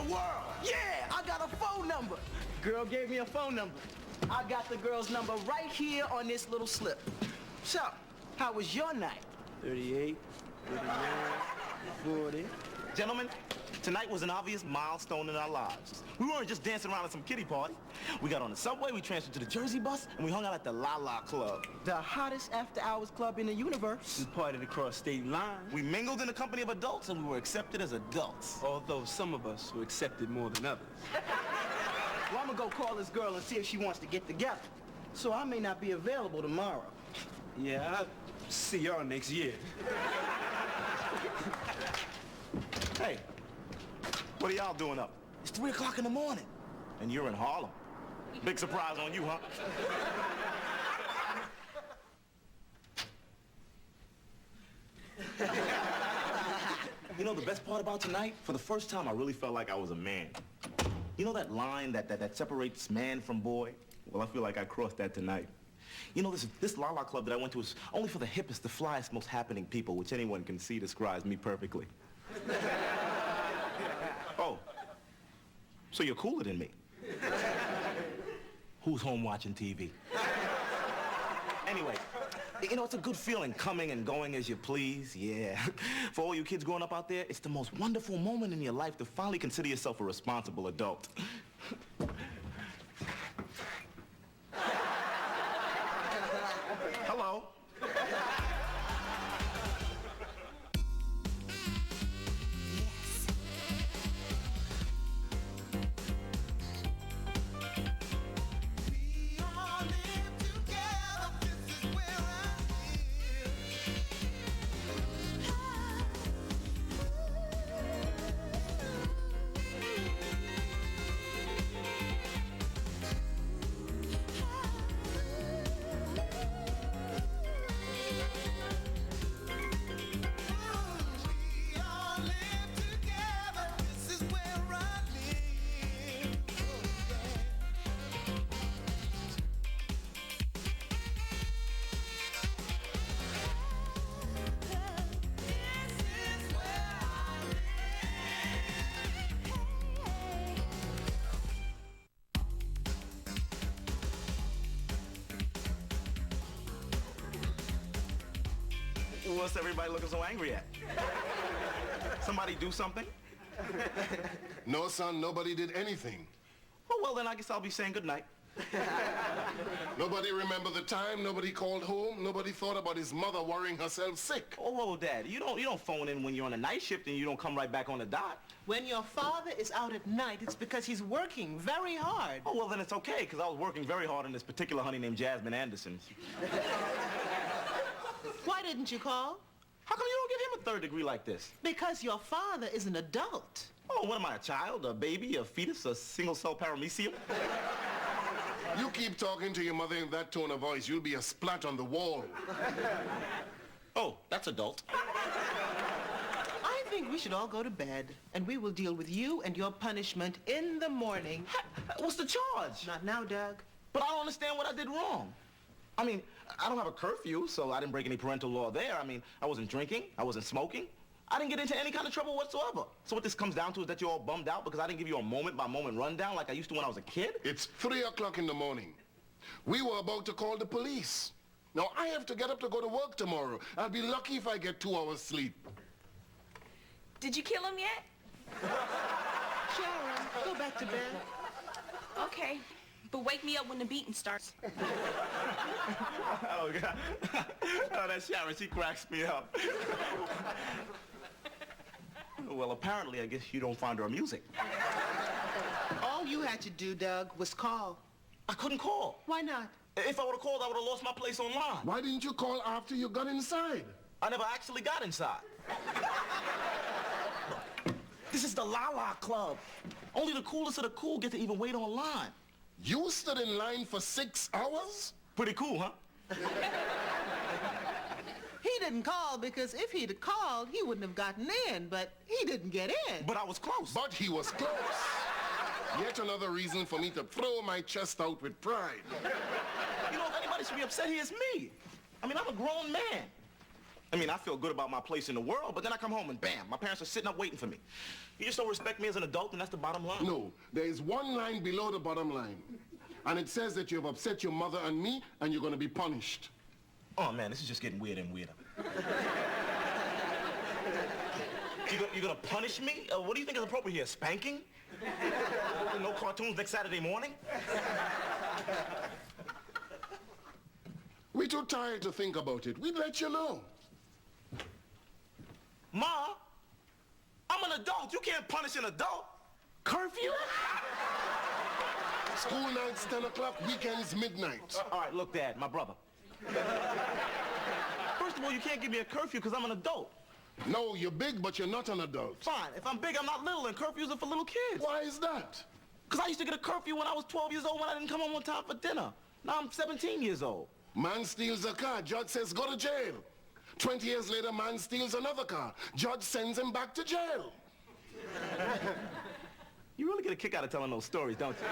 the world. Yeah, I got a phone number. Girl gave me a phone number. I got the girl's number right here on this little slip. So, how was your night? 38, 39, 40. Gentlemen, tonight was an obvious milestone in our lives. We weren't just dancing around at some kiddie party. We got on the subway, we transferred to the Jersey bus, and we hung out at the La La Club. The hottest after-hours club in the universe. We partied across state lines. We mingled in the company of adults, and we were accepted as adults. Although some of us were accepted more than others. Well, I'm gonna go call this girl and see if she wants to get together. So I may not be available tomorrow. Yeah, I'll see y'all next year. Hey, what are y'all doing up? It's 3 o'clock in the morning, and you're in Harlem. Big surprise on you, huh? You know the best part about tonight? For the first time, I really felt like I was a man. You know that line that separates man from boy? Well, I feel like I crossed that tonight. You know, this La La Club that I went to is only for the hippest, the flyest, most happening people, which anyone can see describes me perfectly. Oh, so you're cooler than me. Who's home watching TV? Anyway, you know, it's a good feeling, coming and going as you please, yeah. For all you kids growing up out there, it's the most wonderful moment in your life to finally consider yourself a responsible adult. Hello. What's everybody looking so angry at? Somebody do something? No, son, nobody did anything. Oh, well, then I guess I'll be saying goodnight. Nobody remembered the time, nobody called home, nobody thought about his mother worrying herself sick. Oh, whoa, Dad, you don't phone in when you're on a night shift and you don't come right back on the dot. When your father is out at night, it's because he's working very hard. Oh, well, then it's okay, because I was working very hard on this particular honey named Jasmine Anderson. Why didn't you call? How come you don't give him a third degree like this? Because your father is an adult. Oh, what am I, a child, a baby, a fetus, a single-cell paramecium? You keep talking to your mother in that tone of voice, you'll be a splat on the wall. Oh, that's adult. I think we should all go to bed, and we will deal with you and your punishment in the morning. What's the charge? Not now, Doug. But I don't understand what I did wrong. I mean, I don't have a curfew, so I didn't break any parental law there. I mean, I wasn't drinking, I wasn't smoking. I didn't get into any kind of trouble whatsoever. So what this comes down to is that you're all bummed out because I didn't give you a moment-by-moment rundown like I used to when I was a kid? It's 3 o'clock in the morning. We were about to call the police. Now, I have to get up to go to work tomorrow. I'll be lucky if I get 2 hours sleep. Did you kill him yet? Sharon, go back to bed. Okay, but wake me up when the beating starts. Oh, God. Oh, that's Sharon. She cracks me up. Well, apparently, I guess you don't find her amusing. All you had to do, Doug, was call. I couldn't call. Why not? If I would have called, I would have lost my place online. Why didn't you call after you got inside? I never actually got inside. This is the La La Club. Only the coolest of the cool get to even wait online. You stood in line for 6 hours? Pretty cool, huh? He didn't call because if he'd called, he wouldn't have gotten in, but he didn't get in. But I was close. But he was close. Yet another reason for me to throw my chest out with pride. You know, if anybody should be upset here, it's me. I mean, I'm a grown man. I mean, I feel good about my place in the world, but then I come home and bam, my parents are sitting up waiting for me. You just don't respect me as an adult, and that's the bottom line. No, there is one line below the bottom line. And it says that you have upset your mother and me, and you're going to be punished. Oh, man, this is just getting weirder and weirder. You're gonna punish me? What do you think is appropriate here? Spanking? No cartoons next Saturday morning? We're too tired to think about it. We'd let you know. Ma, I'm an adult. You can't punish an adult. Curfew? School nights 10 o'clock, weekends midnight. All right, look, Dad, my brother. First of all, you can't give me a curfew because I'm an adult. No, you're big, but you're not an adult. Fine, if I'm big, I'm not little, and curfews are for little kids. Why is that? Because I used to get a curfew when I was 12 years old when I didn't come home on time for dinner. Now I'm 17 years old. Man steals a car, judge says go to jail. 20 years later, man steals another car. Judge sends him back to jail. You really get a kick out of telling those stories, don't you?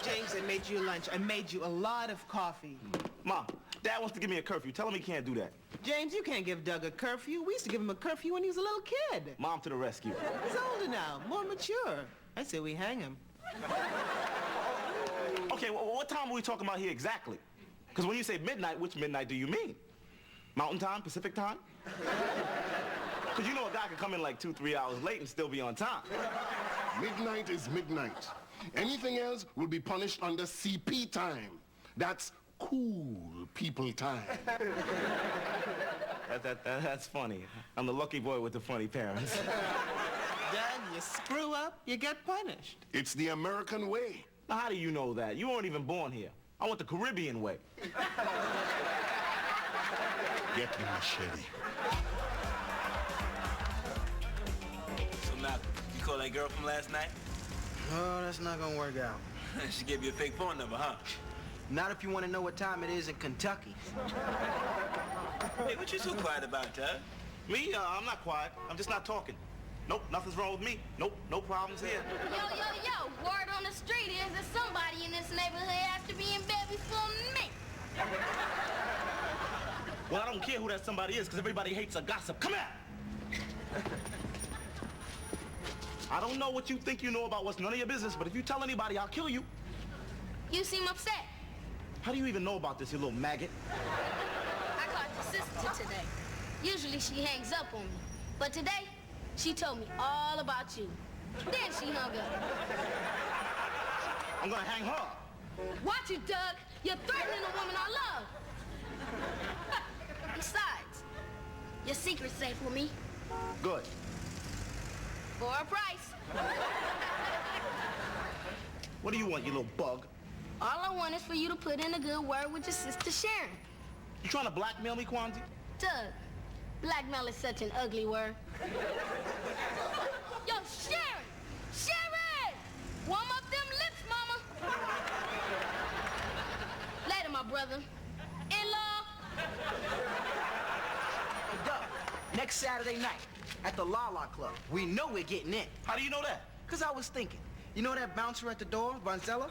James, I made you lunch. I made you a lot of coffee. Mom, Dad wants to give me a curfew. Tell him he can't do that. James, you can't give Doug a curfew. We used to give him a curfew when he was a little kid. Mom to the rescue. He's older now, more mature. I say we hang him. Okay, well, what time are we talking about here exactly? Because when you say midnight, which midnight do you mean? Mountain time, Pacific time? Because you know a guy could come in like 2-3 hours late and still be on time. Midnight is midnight. Anything else will be punished under CP time. That's cool people time. That's funny. I'm the lucky boy with the funny parents. Doug, you screw up, you get punished. It's the American way. Now, how do you know that? You weren't even born here. I went the Caribbean way. Get the machete. So, Malcolm, you call that girl from last night? Oh, that's not gonna work out. She gave you a fake phone number, huh? Not if you want to know what time it is in Kentucky. Hey, what you so quiet about, Doug? Me? I'm not quiet. I'm just not talking. Nope, nothing's wrong with me. Nope, no problems here. Yo, word on the street is that somebody in this neighborhood has to be in bed before me. Well, I don't care who that somebody is, because everybody hates a gossip. Come here! I don't know what you think you know about what's none of your business, but if you tell anybody, I'll kill you. You seem upset. How do you even know about this, you little maggot? I caught your sister today. Usually she hangs up on me, but today she told me all about you. Then she hung up. I'm gonna hang her. Watch it, Doug. You're threatening a woman I love. Besides, your secret's safe with me. Good. For a price. What do you want, you little bug? All I want is for you to put in a good word with your sister Sharon. You trying to blackmail me, Kwanzi? Doug, blackmail is such an ugly word. Yo, Sharon! Sharon! Warm up them lips, mama. Later, my brother. In-law. Doug, next Saturday night at the La La Club. We know we're getting in. How do you know that? Because I was thinking, you know that bouncer at the door, Vanzella?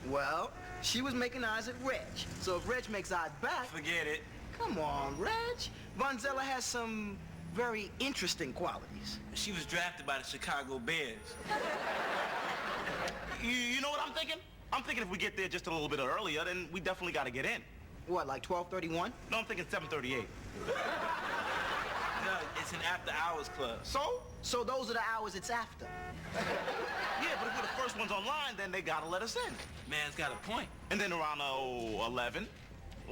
Well, she was making eyes at Reg. So if Reg makes eyes back... Forget it. Come on, Reg. Vanzella has some very interesting qualities. She was drafted by the Chicago Bears. You know what I'm thinking? I'm thinking if we get there just a little bit earlier, then we definitely got to get in. What, like 12:31? No, I'm thinking 7:38. No, it's an after-hours club. So those are the hours it's after. Yeah, but if we're the first ones online, then they gotta let us in. Man's got a point. And then around 11,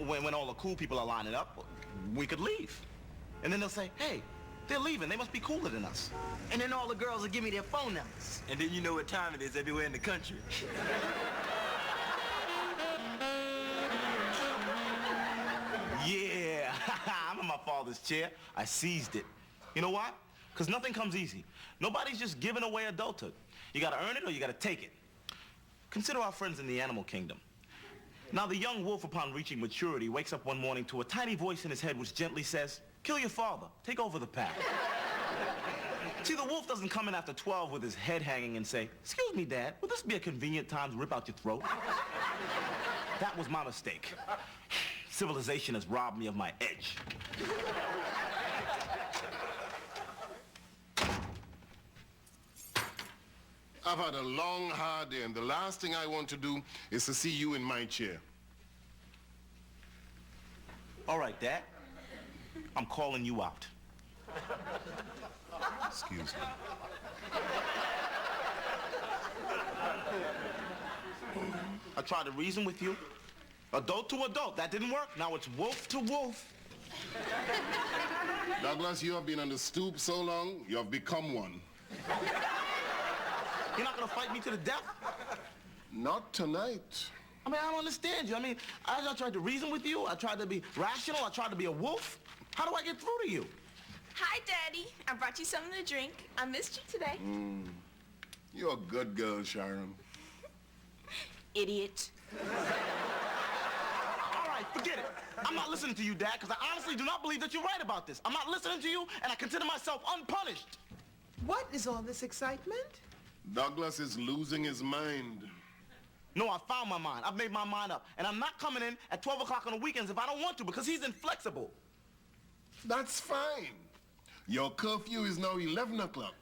when all the cool people are lining up, we could leave. And then they'll say, hey, they're leaving. They must be cooler than us. And then all the girls will give me their phone numbers. And then you know what time it is everywhere in the country. Yeah, I'm in my father's chair. I seized it. You know why? Because nothing comes easy. Nobody's just giving away adulthood. You gotta earn it or you gotta take it. Consider our friends in the animal kingdom. Now, the young wolf, upon reaching maturity, wakes up one morning to a tiny voice in his head which gently says, kill your father, take over the pack. See, the wolf doesn't come in after 12 with his head hanging and say, excuse me, Dad, would this be a convenient time to rip out your throat? That was my mistake. Civilization has robbed me of my edge. I've had a long, hard day, and the last thing I want to do is to see you in my chair. All right, Dad. I'm calling you out. Excuse me. I tried to reason with you. Adult to adult. That didn't work. Now it's wolf to wolf. Douglas, you have been on the stoop so long, you have become one. You're not gonna fight me to the death? Not tonight. I mean, I don't understand you. I mean, I tried to reason with you. I tried to be rational. I tried to be a wolf. How do I get through to you? Hi, Daddy. I brought you something to drink. I missed you today. You're a good girl, Sharon. Idiot. All right, forget it. I'm not listening to you, Dad, because I honestly do not believe that you're right about this. I'm not listening to you, and I consider myself unpunished. What is all this excitement? Douglas is losing his mind. No, I found my mind. I've made my mind up. And I'm not coming in at 12 o'clock on the weekends if I don't want to, because he's inflexible. That's fine. Your curfew is now 11 o'clock.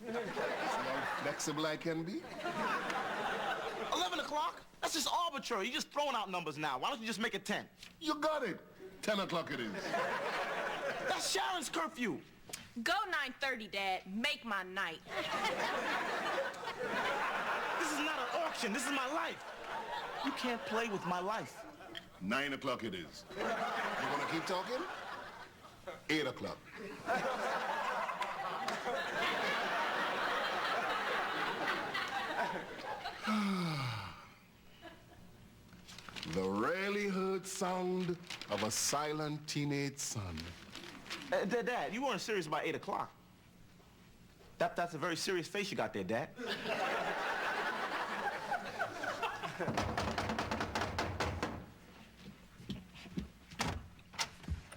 See how flexible I can be? 11 o'clock? That's just arbitrary. You're just throwing out numbers now. Why don't you just make it 10? You got it. 10 o'clock it is. That's Sharon's curfew. Go 9:30, Dad. Make my night. This is not an auction. This is my life. You can't play with my life. 9 o'clock it is. You want to keep talking? 8 o'clock. The rarely heard sound of a silent teenage son. Dad, you weren't serious about 8 o'clock. That's a very serious face you got there, Dad.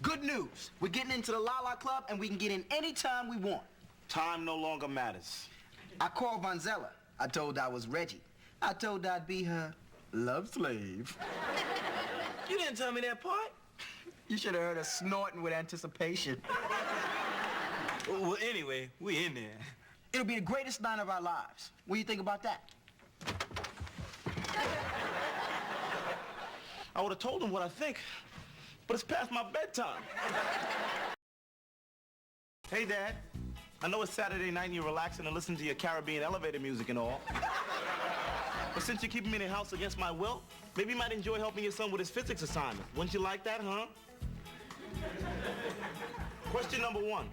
Good news. We're getting into the La La Club, and we can get in any time we want. Time no longer matters. I called Vanzella. I told her I was Reggie. I told her I'd be her love slave. You didn't tell me that part. You should have heard her snorting with anticipation. Well, anyway, we in there. It'll be the greatest night of our lives. What do you think about that? I would have told him what I think, but it's past my bedtime. Hey, Dad. I know it's Saturday night and you're relaxing and listening to your Caribbean elevator music and all. But since you're keeping me in the house against my will, maybe you might enjoy helping your son with his physics assignment. Wouldn't you like that, huh? Question number 1.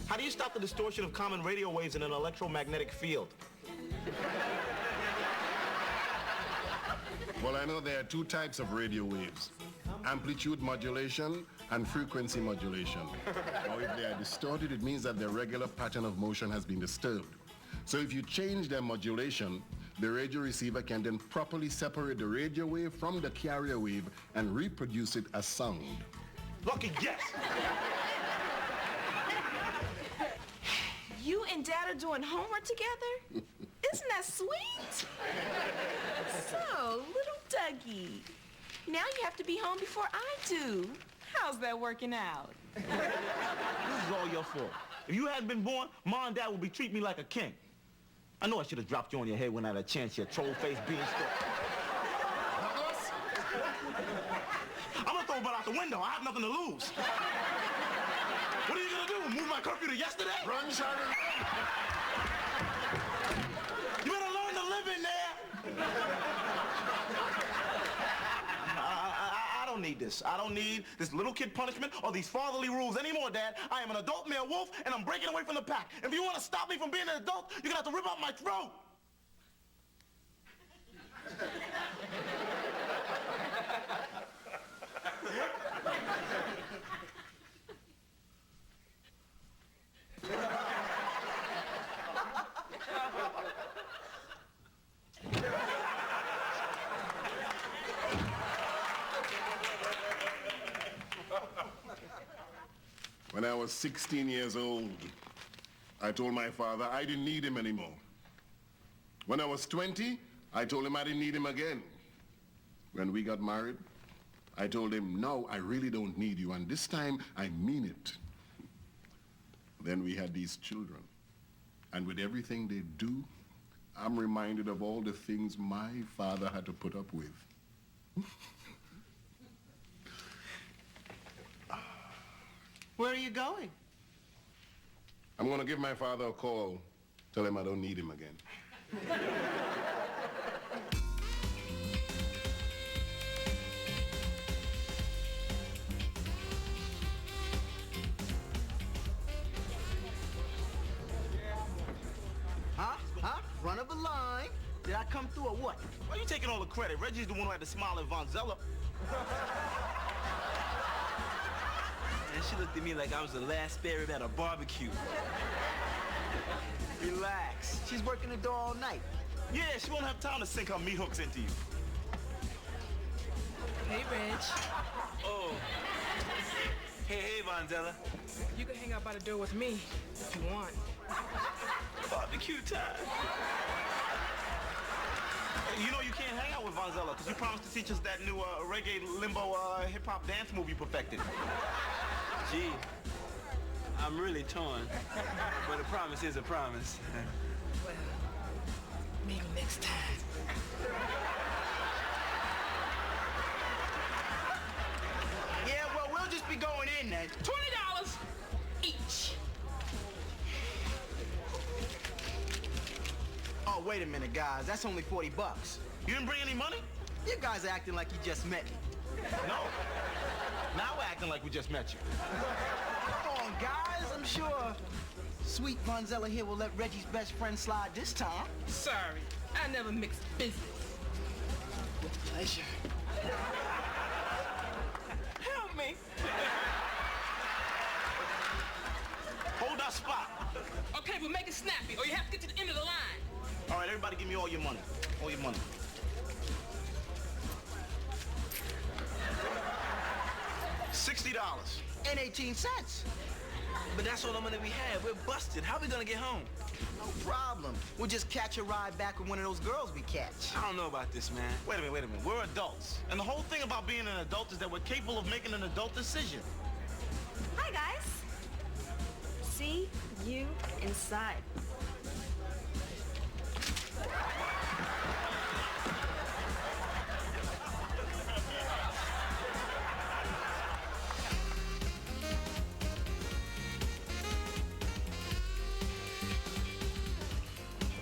How do you stop the distortion of common radio waves in an electromagnetic field? Well, I know there are 2 types of radio waves. Amplitude modulation and frequency modulation. Now, if they are distorted, it means that their regular pattern of motion has been disturbed. So if you change their modulation, the radio receiver can then properly separate the radio wave from the carrier wave and reproduce it as sound. Lucky guess! You and Dad are doing homework together? Isn't that sweet? So, little Dougie, now you have to be home before I do. How's that working out? This is all your fault. If you hadn't been born, Mom and Dad would be treating me like a king. I know I should have dropped you on your head when I had a chance, you troll-faced beanstalk. I'm gonna throw it out the window. I have nothing to lose. What are you gonna do? Move my curfew to yesterday? Run, Sharon! You better learn to live in there. I don't need this. I don't need this little kid punishment or these fatherly rules anymore, Dad. I am an adult male wolf, and I'm breaking away from the pack. If you want to stop me from being an adult, you're gonna have to rip out my throat. When I was 16 years old, I told my father I didn't need him anymore. When I was 20, I told him I didn't need him again. When we got married, I told him, no, I really don't need you, and this time I mean it. Then we had these children, and with everything they do, I'm reminded of all the things my father had to put up with. Where are you going? I'm gonna give my father a call, tell him I don't need him again. Huh? Front of a line. Did I come through or what? Why are you taking all the credit? Reggie's the one who had to smile at Vonzella. And she looked at me like I was the last spare rib at a barbecue. Relax. She's working the door all night. Yeah, she won't have time to sink her meat hooks into you. Hey, Reg. Oh. Hey, Vonzella. You can hang out by the door with me if you want. Barbecue time. You know you can't hang out with Vonzella because you promised to teach us that new reggae limbo hip-hop dance move you perfected. Gee, I'm really torn. But a promise is a promise. Well, maybe next time. Yeah, well, we'll just be going in then. $20 each. Oh, wait a minute, guys. That's only 40 bucks. You didn't bring any money? You guys are acting like you just met me. No. Now we're acting like we just met you. Come on, guys. I'm sure sweet Vonzella here will let Reggie's best friend slide this time. Sorry, I never mixed business. With pleasure. Help me. Hold our spot. Okay, but make it snappy, or you have to get to the end of the line. All right, everybody give me all your money. All your money. $60. And 18 cents. But that's all the money we have. We're busted. How are we gonna get home? No problem. We'll just catch a ride back with one of those girls we catch. I don't know about this, man. Wait a minute. We're adults. And the whole thing about being an adult is that we're capable of making an adult decision. Hi, guys. See you inside.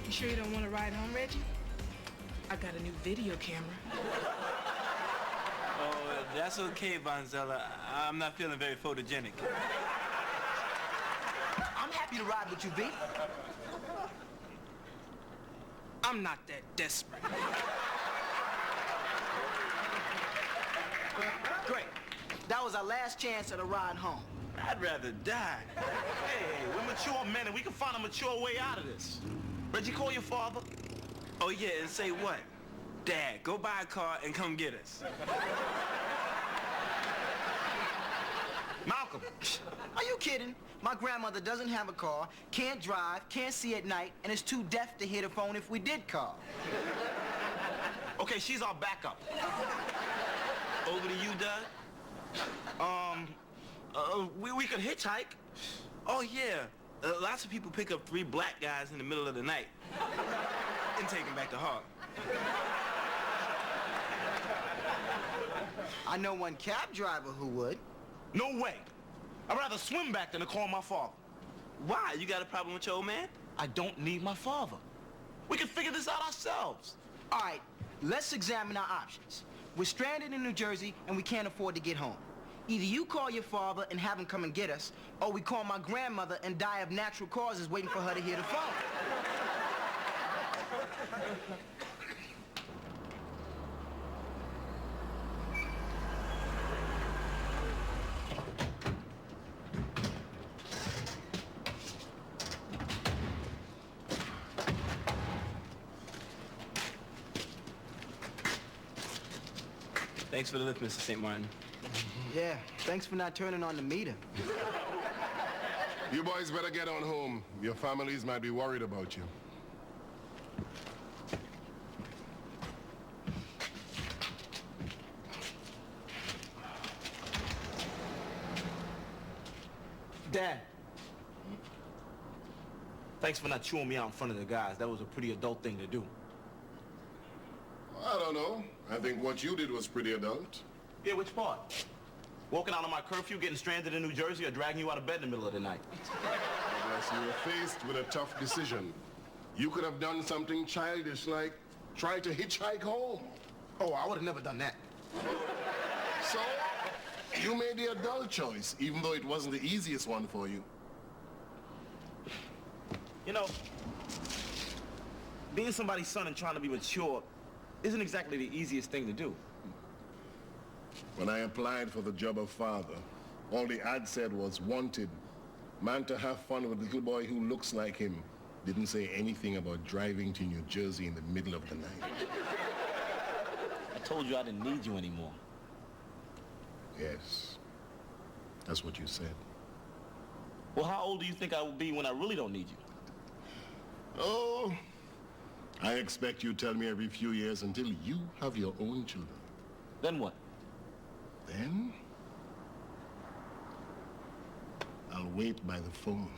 You sure you don't want to ride home, Reggie? I got a new video camera. Oh, that's okay, Vonzella. I'm not feeling very photogenic. I'm happy to ride with you, B. I'm not that desperate. Great. That was our last chance at a ride home. I'd rather die. Hey, we're mature men and we can find a mature way out of this. Reggie, call your father. Oh, yeah, and say what? Dad, go buy a car and come get us. Malcolm. Are you kidding? My grandmother doesn't have a car, can't drive, can't see at night, and is too deaf to hit a phone if we did call. Okay, she's our backup. Over to you, Doug. We could hitchhike. Oh, yeah. Lots of people pick up 3 black guys in the middle of the night and take them back to Hawk. I know one cab driver who would. No way. I'd rather swim back than to call my father. Why? You got a problem with your old man? I don't need my father. We can figure this out ourselves. All right, let's examine our options. We're stranded in New Jersey and we can't afford to get home. Either you call your father and have him come and get us, or we call my grandmother and die of natural causes waiting for her to hear the phone. Thanks for the lift, Mr. St. Martin. Yeah, thanks for not turning on the meter. You boys better get on home. Your families might be worried about you. Dad. Thanks for not chewing me out in front of the guys. That was a pretty adult thing to do. I don't know. I think what you did was pretty adult. Yeah, which part? Walking out on my curfew, getting stranded in New Jersey, or dragging you out of bed in the middle of the night? Unless you were faced with a tough decision. You could have done something childish like try to hitchhike home. Oh, I would have never done that. So, you made the adult choice, even though it wasn't the easiest one for you. You know, being somebody's son and trying to be mature isn't exactly the easiest thing to do. When I applied for the job of father, all the ad said was wanted. Man to have fun with a little boy who looks like him. Didn't say anything about driving to New Jersey in the middle of the night. I told you I didn't need you anymore. Yes, that's what you said. Well, how old do you think I will be when I really don't need you? Oh, I expect you tell me every few years until you have your own children. Then what? Then, I'll wait by the phone.